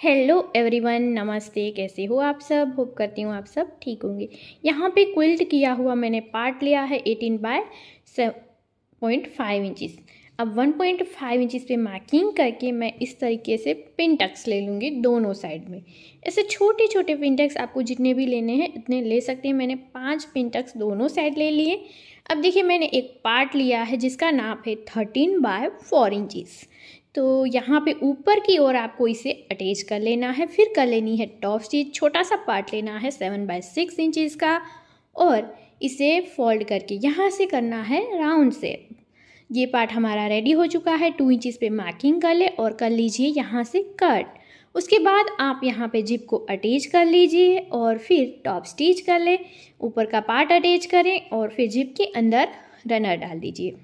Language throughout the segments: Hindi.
हेलो एवरीवन, नमस्ते। कैसे हो आप सब? होप करती हूँ आप सब ठीक होंगे। यहाँ पे क्विल्ट किया हुआ मैंने पार्ट लिया है 18 बाय 7.5 इंचज़। अब 1.5 इंचज़ पे मार्किंग करके मैं इस तरीके से पिन टक्स ले लूँगी दोनों साइड में। ऐसे छोटे छोटे पिन टक्स आपको जितने भी लेने हैं इतने ले सकते हैं। मैंने 5 पिन टक्स दोनों साइड ले लिए। अब देखिए, मैंने एक पार्ट लिया है जिसका नाप है 13 बाय 4 इंचज़। तो यहाँ पे ऊपर की ओर आपको इसे अटैच कर लेना है। फिर कर लेनी है टॉप स्टिच। छोटा सा पार्ट लेना है 7 बाय 6 इंचज़ का और इसे फोल्ड करके यहाँ से करना है राउंड शेप। ये पार्ट हमारा रेडी हो चुका है। 2 इंचज़ पे मार्किंग कर ले और कर लीजिए यहाँ से कट। उसके बाद आप यहाँ पे जिप को अटैच कर लीजिए और फिर टॉप स्टिच कर ले। ऊपर का पार्ट अटैच करें और फिर जिप के अंदर रनर डाल दीजिए।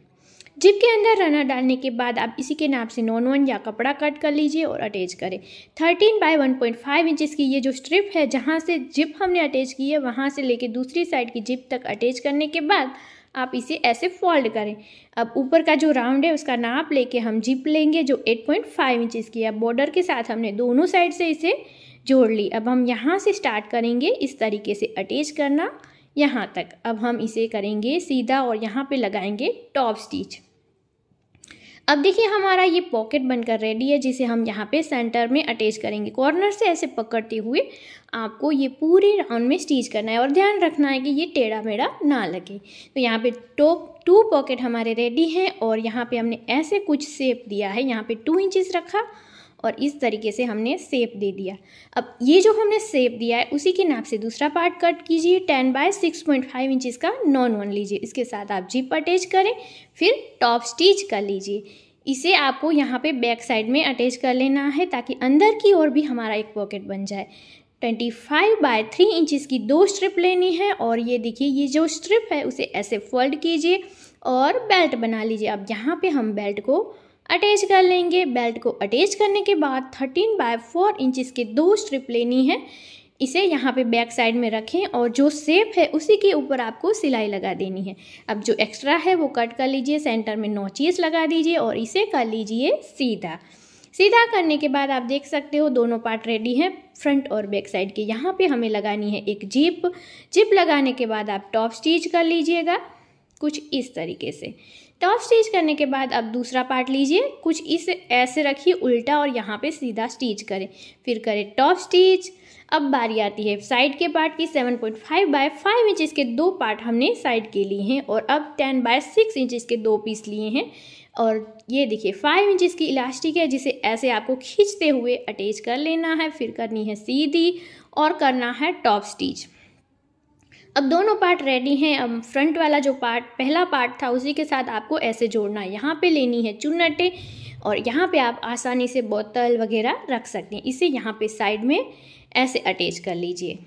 जिप के अंदर रनर डालने के बाद आप इसी के नाप से नॉन वन या कपड़ा कट कर लीजिए और अटैच करें। 13 बाय 1.5 इंचज़ की ये जो स्ट्रिप है, जहाँ से जिप हमने अटैच की है वहाँ से लेके दूसरी साइड की जिप तक अटैच करने के बाद आप इसे ऐसे फोल्ड करें। अब ऊपर का जो राउंड है उसका नाप लेके हम जिप लेंगे जो 8.5 इंचज़ की है। बॉर्डर के साथ हमने दोनों साइड से इसे जोड़ ली। अब हम यहाँ से स्टार्ट करेंगे इस तरीके से अटैच करना यहाँ तक। अब हम इसे करेंगे सीधा और यहाँ पे लगाएंगे टॉप स्टिच। अब देखिए, हमारा ये पॉकेट बनकर रेडी है जिसे हम यहाँ पे सेंटर में अटैच करेंगे। कॉर्नर से ऐसे पकड़ते हुए आपको ये पूरे राउंड में स्टिच करना है और ध्यान रखना है कि ये टेढ़ा मेढ़ा ना लगे। तो यहाँ पे टॉप 2 पॉकेट हमारे रेडी हैं और यहाँ पे हमने ऐसे कुछ शेप दिया है। यहाँ पे 2 इंचज़ रखा और इस तरीके से हमने शेप दे दिया। अब ये जो हमने शेप दिया है उसी के नाप से दूसरा पार्ट कट कीजिए। 10 बाय 6.5 इंचज़ का नॉन वन लीजिए। इसके साथ आप जिप अटैच करें, फिर टॉप स्टिच कर लीजिए। इसे आपको यहाँ पे बैक साइड में अटैच कर लेना है ताकि अंदर की ओर भी हमारा एक पॉकेट बन जाए। 25 बाय 3 इंचज़ की 2 स्ट्रिप लेनी है और ये देखिए, ये जो स्ट्रिप है उसे ऐसे फोल्ड कीजिए और बेल्ट बना लीजिए। अब यहाँ पे हम बेल्ट को अटैच कर लेंगे। बेल्ट को अटैच करने के बाद 13 बाय 4 इंचज़ के 2 स्ट्रिप लेनी है। इसे यहाँ पे बैक साइड में रखें और जो शेप है उसी के ऊपर आपको सिलाई लगा देनी है। अब जो एक्स्ट्रा है वो कट कर लीजिए, सेंटर में नोचेस लगा दीजिए और इसे कर लीजिए सीधा। सीधा करने के बाद आप देख सकते हो दोनों पार्ट रेडी हैं, फ्रंट और बैक साइड के। यहाँ पे हमें लगानी है एक जिप। जिप लगाने के बाद आप टॉप स्टिच कर लीजिएगा कुछ इस तरीके से। टॉप स्टिच करने के बाद अब दूसरा पार्ट लीजिए, कुछ इस ऐसे रखिए उल्टा और यहाँ पे सीधा स्टिच करें, फिर करें टॉप स्टिच। अब बारी आती है साइड के पार्ट की। 7.5 बाय 5 इंचज़ के 2 पार्ट हमने साइड के लिए हैं और अब 10 बाय 6 इंचज़ के 2 पीस लिए हैं। और ये देखिए 5 इंचज़ की इलास्टिक है जिसे ऐसे आपको खींचते हुए अटैच कर लेना है, फिर करनी है सीधी और करना है टॉप स्टिच। अब दोनों पार्ट रेडी हैं। अब फ्रंट वाला जो पार्ट पहला पार्ट था उसी के साथ आपको ऐसे जोड़ना है। यहाँ पे लेनी है चुन्नटें और यहाँ पे आप आसानी से बोतल वगैरह रख सकते हैं। इसे यहाँ पे साइड में ऐसे अटैच कर लीजिए।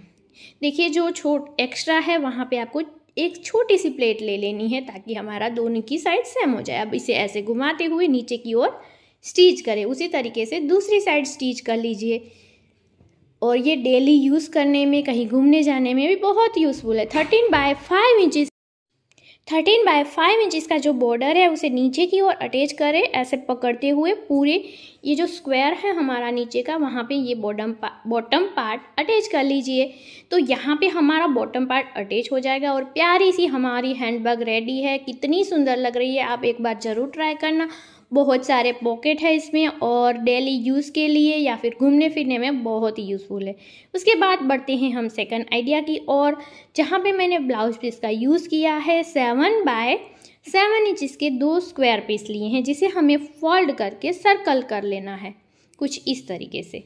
देखिए, जो एक्स्ट्रा है वहाँ पे आपको एक छोटी सी प्लेट ले लेनी है ताकि हमारा दोनों की साइड सेम हो जाए। अब इसे ऐसे घुमाते हुए नीचे की ओर स्टिच करें। उसी तरीके से दूसरी साइड स्टिच कर लीजिए और ये डेली यूज़ करने में, कहीं घूमने जाने में भी बहुत यूज़फुल है। 13 बाय 5 इंचज़ का जो बॉर्डर है उसे नीचे की ओर अटैच करें ऐसे पकड़ते हुए। पूरे ये जो स्क्वायर है हमारा नीचे का, वहाँ पे ये बॉटम पार्ट अटैच कर लीजिए। तो यहाँ पे हमारा बॉटम पार्ट अटैच हो जाएगा और प्यारी सी हमारी हैंडबैग रेडी है। कितनी सुंदर लग रही है, आप एक बार ज़रूर ट्राई करना। बहुत सारे पॉकेट है इसमें और डेली यूज़ के लिए या फिर घूमने फिरने में बहुत ही यूज़फुल है। उसके बाद बढ़ते हैं हम सेकंड आइडिया की ओर, जहाँ पे मैंने ब्लाउज पीस का यूज़ किया है। 7 बाय 7 इंचज़ के 2 स्क्वायर पीस लिए हैं जिसे हमें फोल्ड करके सर्कल कर लेना है कुछ इस तरीके से।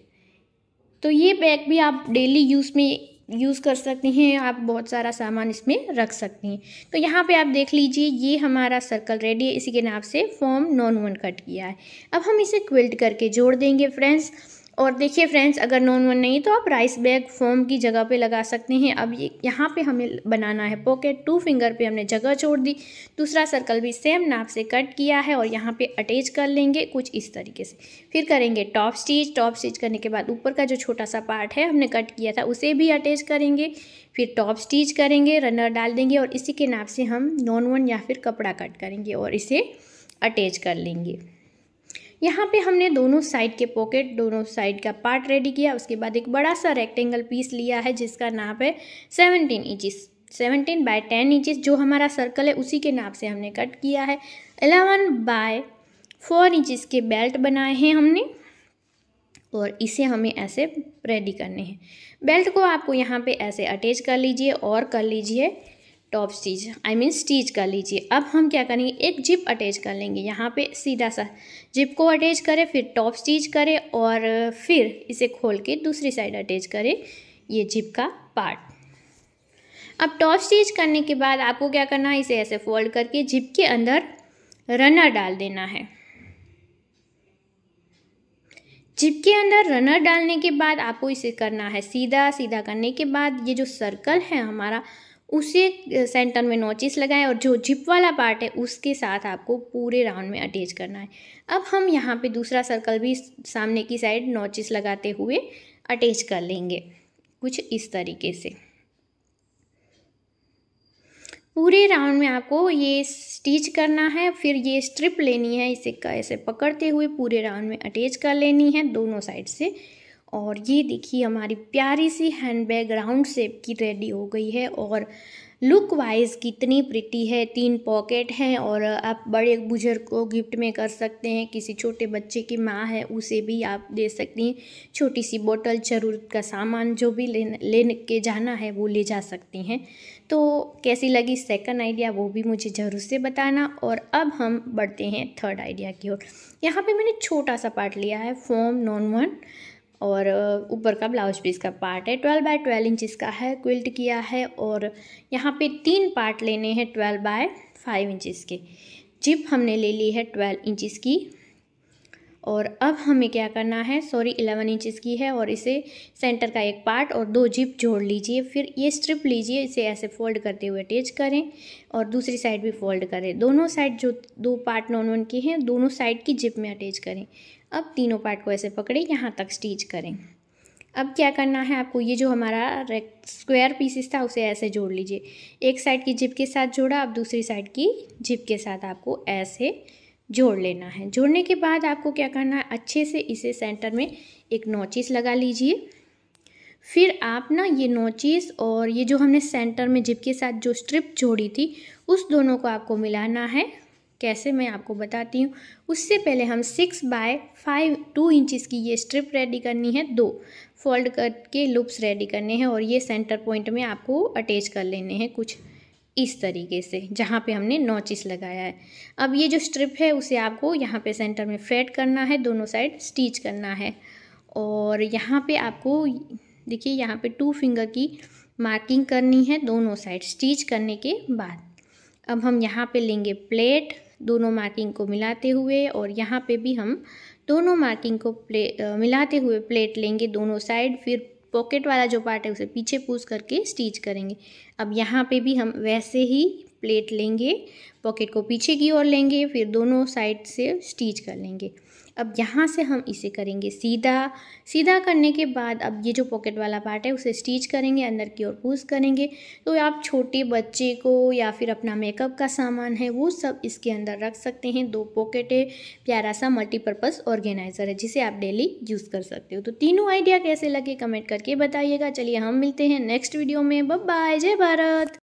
तो ये बैग भी आप डेली यूज़ में यूज़ कर सकते हैं, आप बहुत सारा सामान इसमें रख सकते हैं। तो यहाँ पे आप देख लीजिए, ये हमारा सर्कल रेडी है। इसी के नाप से फॉर्म नॉन वन कट किया है। अब हम इसे क्विल्ट करके जोड़ देंगे फ्रेंड्स। और देखिए फ्रेंड्स, अगर नॉन वन नहीं तो आप राइस बैग फॉर्म की जगह पे लगा सकते हैं। अब ये यहाँ पे हमें बनाना है पॉकेट। 2 फिंगर पे हमने जगह छोड़ दी। दूसरा सर्कल भी सेम नाप से कट किया है और यहाँ पे अटैच कर लेंगे कुछ इस तरीके से। फिर करेंगे टॉप स्टिच। टॉप स्टिच करने के बाद ऊपर का जो छोटा सा पार्ट है हमने कट किया था उसे भी अटैच करेंगे। फिर टॉप स्टिच करेंगे, रनर डाल देंगे और इसी के नाप से हम नॉन वन या फिर कपड़ा कट करेंगे और इसे अटैच कर लेंगे। यहाँ पे हमने दोनों साइड के पॉकेट, दोनों साइड का पार्ट रेडी किया। उसके बाद एक बड़ा सा रेक्टेंगल पीस लिया है जिसका नाप है 17 इंचेस, 17 बाय 10 इंचेस जो हमारा सर्कल है उसी के नाप से हमने कट किया है। 11 बाय 4 इंचेस के बेल्ट बनाए हैं हमने और इसे हमें ऐसे रेडी करने हैं। बेल्ट को आपको यहाँ पे ऐसे अटैच कर लीजिए और कर लीजिए टॉप स्टिच, स्टिच कर लीजिए। अब हम क्या करेंगे, एक जिप अटैच कर लेंगे। यहाँ पे सीधा सा जिप को अटैच करें, फिर टॉप स्टिच करें और फिर इसे खोल के दूसरी साइड अटैच करें ये जिप का पार्ट। अब टॉप स्टिच करने के बाद आपको क्या करना है, इसे ऐसे फोल्ड करके जिप के अंदर रनर डाल देना है। जिप के अंदर रनर डालने के बाद आपको इसे करना है सीधा। सीधा करने के बाद ये जो सर्कल है हमारा उसे सेंटर में नोचिस लगाएं और जो जिप वाला पार्ट है उसके साथ आपको पूरे राउंड में अटैच करना है। अब हम यहाँ पे दूसरा सर्कल भी सामने की साइड नोचिस लगाते हुए अटैच कर लेंगे कुछ इस तरीके से। पूरे राउंड में आपको ये स्टिच करना है, फिर ये स्ट्रिप लेनी है, इसे ऐसे पकड़ते हुए पूरे राउंड में अटैच कर लेनी है दोनों साइड से। और ये देखिए हमारी प्यारी सी हैंडबैग राउंड शेप की रेडी हो गई है और लुक वाइज कितनी प्रिटी है। 3 पॉकेट हैं और आप बड़े बुजुर्ग को गिफ्ट में कर सकते हैं, किसी छोटे बच्चे की माँ है उसे भी आप दे सकती हैं। छोटी सी बोतल, ज़रूरत का सामान जो भी लेने के जाना है वो ले जा सकती हैं। तो कैसी लगी सेकंड आइडिया वो भी मुझे ज़रूर से बताना। और अब हम बढ़ते हैं थर्ड आइडिया की ओर। यहाँ पे मैंने छोटा सा पार्ट लिया है फॉर्म नॉन 1 और ऊपर का ब्लाउज पीस का पार्ट है 12 बाय 12 इंचेस का है, क्विल्ट किया है। और यहाँ पे 3 पार्ट लेने हैं 12 बाय 5 इंचेस के। जिप हमने ले ली है 12 इंचेस की और अब हमें क्या करना है, 11 इंचेस की है और इसे सेंटर का एक पार्ट और 2 जिप जोड़ लीजिए। फिर ये स्ट्रिप लीजिए, इसे ऐसे फोल्ड करते हुए अटैच करें और दूसरी साइड भी फोल्ड करें। दोनों साइड जो 2 पार्ट नॉन 1 के हैं दोनों साइड की जिप में अटैच करें। अब तीनों पार्ट को ऐसे पकड़े, यहाँ तक स्टिच करें। अब क्या करना है आपको, ये जो हमारा स्क्वायर पीसेस था उसे ऐसे जोड़ लीजिए। एक साइड की जिप के साथ जोड़ा, अब दूसरी साइड की जिप के साथ आपको ऐसे जोड़ लेना है। जोड़ने के बाद आपको क्या करना है, अच्छे से इसे सेंटर में एक नोचिस लगा लीजिए। फिर आप ना ये नोचिस और ये जो हमने सेंटर में जिप के साथ जो स्ट्रिप जोड़ी थी उस दोनों को आपको मिलाना है। कैसे मैं आपको बताती हूँ। उससे पहले हम 6 बाय 5 2 इंचेस की ये स्ट्रिप रेडी करनी है, 2 फोल्ड करके लूप्स रेडी करने हैं और ये सेंटर पॉइंट में आपको अटैच कर लेने हैं कुछ इस तरीके से जहाँ पे हमने नोचिस लगाया है। अब ये जो स्ट्रिप है उसे आपको यहाँ पे सेंटर में फ्लैट करना है, दोनों साइड स्टिच करना है। और यहाँ पे आपको देखिए यहाँ पे 2 फिंगर की मार्किंग करनी है दोनों साइड स्टिच करने के बाद। अब हम यहाँ पे लेंगे प्लेट, दोनों मार्किंग को मिलाते हुए और यहाँ पे भी हम दोनों मार्किंग को मिलाते हुए प्लेट लेंगे दोनों साइड। फिर पॉकेट वाला जो पार्ट है उसे पीछे पुश करके स्टिच करेंगे। अब यहाँ पे भी हम वैसे ही प्लेट लेंगे, पॉकेट को पीछे की ओर लेंगे, फिर दोनों साइड से स्टिच कर लेंगे। अब यहाँ से हम इसे करेंगे सीधा। सीधा करने के बाद अब ये जो पॉकेट वाला पार्ट है उसे स्टिच करेंगे, अंदर की ओर पुश करेंगे। तो आप छोटे बच्चे को या फिर अपना मेकअप का सामान है वो सब इसके अंदर रख सकते हैं। 2 पॉकेट है, प्यारा सा मल्टीपर्पज़ ऑर्गेनाइज़र है जिसे आप डेली यूज़ कर सकते हो। तो तीनों आइडिया कैसे लगे कमेंट करके बताइएगा। चलिए हम मिलते हैं नेक्स्ट वीडियो में। बाय बाय, जय भारत।